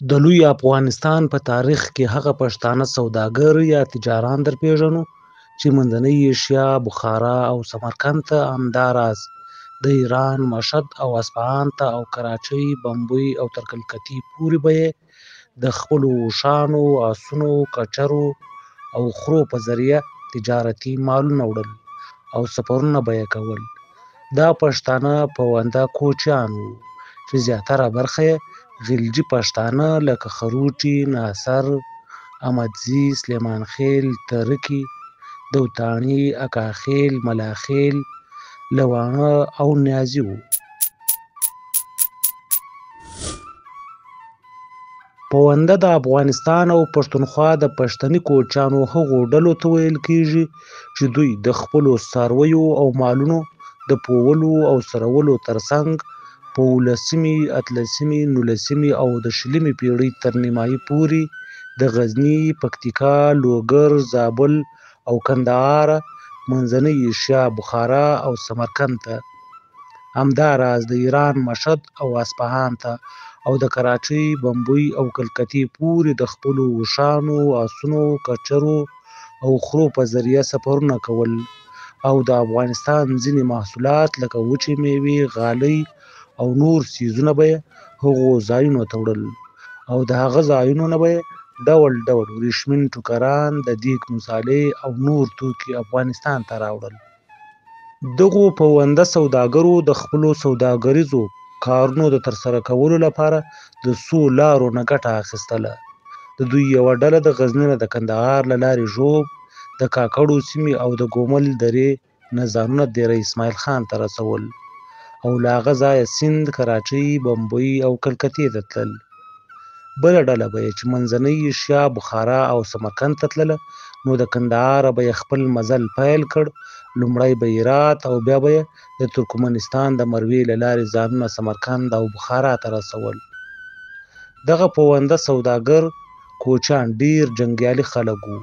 د لوی افغانستان په تاریخ کې هغه پښتانه سوداګر یا تجاران درپېژنو چې منځنۍ ایشیا، بخارا او سمرقند ته همداراز د ایران مشهد او اصفهان ته او کراچۍ، بمبئی او تر کلکتې پورې به یې د خپلو اوښانو، آسونو، کچرو او خرو په ذریعه تجارتي مالونه وړل او سفرونه به یې کول. دا پښتانه پونده کوچیان وو چې زیاتره برخه یې غلجي پښتانه لکه خروټي، ناصر، احمدزي، سلیمانخېل، ترکي، دوتاڼي، اکاخېل، ملاخېل، لواڼه او نیازي وو. پونده د افغانستان او پښتونخوا د پښتني کوچیانو هغو ډلو ته ویل کېږي چې دوی د خپلو څارویو او مالونو د پوولو او څرولو ترڅنګ په 18مې، 18مې، 19مې او د 20مې پېړۍ تر نیمایي پورې د غزني، پکتیکا، لوګر، زابل او کندهار، منځنۍ ایشیا، بخارا او سمرقند ته، همداراز د ایران مشهد او اصفهان ته او د کراچۍ، بمبئی او کلکتې پورې د خپلو اوښانو، آسونو، کچرو او خرو په ذریعه سفرونه کول او د افغانستان ځینې محصولات لکه وچې میوې، غالۍ او نور څیزونه به یې هغو ځایونو ته وړل او د هغه ځایونو نه به یې ډول ډول ورېښمین ټوکران، د دیګ مصالې او نور توکي افغانستان ته راوړل. دغو پونده سوداګرو د خپلو سوداګریزو کارونو د ترسره کولو لپاره د څو لارو نه ګټه اخیستله. د دوی یوه ډله د غزني نه د کندهار له لارې ژوب، د کاکړو سیمې او د ګومل درې نه ځانونه دیر اسماعیل خان ته رسول او له هغه ځایه سیند، کراچۍ، بمبئی او کلکتې ته تلل. بله ډله به یې چې منځنۍ ایشیا، بخارا او سمرقند ته تلله، نو د کندهار به یې خپل مزل پیل کړ. لومړی به هرات او بیا به یې د ترکمنستان د مروې له لارې ځانونه سمرقند او بخارا ته رسول. دغه پونده سوداګر کوچیان ډیر جنګیالي خلک وو.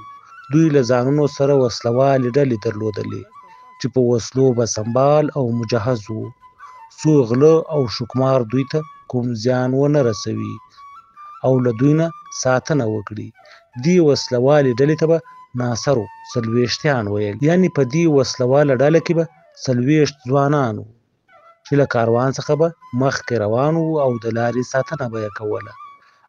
دوی له ځانونو سره وسلوالې ډلې درلودلې چې په وسلو به سمبال او مجهز وو، څو غله او شکمار دوی ته کوم زیان ونه رسوي او له دوی نه ساتنه وکړي. دې وسلوالې ډلې ته به ناصرو څلوېښتیان ویل. یعنې په دې وسلواله ډله کې به 40 ځوانان وو چې له کاروان څخه به مخکې روان وو او د لارې ساتنه به یې کوله.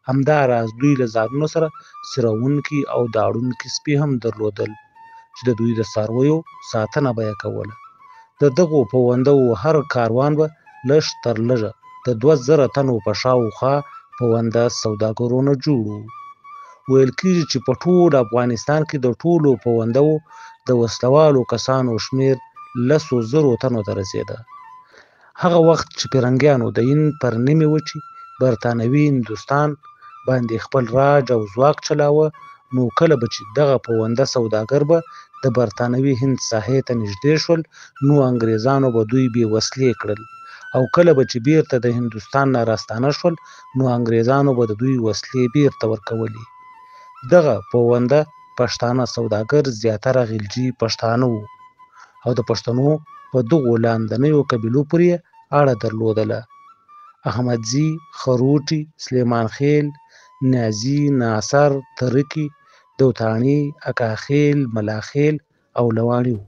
همداراز دوی له ځانونو سره څرونکي او داړونکي سپي هم درلودل چې د دوی د څارویو ساتنه به یې کوله. د دغو پوندو هر کاروان به لږ تر لږه د 2000 تنو په شاوخوا پونده سوداګرو نه جوړ وو. ویل کېږي چې په ټول افغانستان کې د ټولو پوندو د وسلوالو کسانو شمېر 100,000 تنو ته رسېده. هغه وخت چې فرنګیانو د هند پر نیمې وچې برتانوي هندوستان باندې خپل راج او ځواک چلاوه، نو کله به چې دغه پونده سوداګر به د برتانوي هند ساحې ته نږدې شول، نو انګریزانو به دوی بې وسلې کړل او کله به چې بیرته د هندوستان نه راستانه شول، نو انګریزانو به د دوی وسلې بیرته ورکولې. دغه پونده پښتانه سوداګر زیاتره غلجي پښتانه وو او د پښتنو په دغو لاندنیو قبیلو پورې اړه درلودله. احمدزي، خروټي، سلیمانخېل، نیازي، ناصر، ترکي، دوتاڼي، اکاخېل، ملاخېل او لواڼي وو.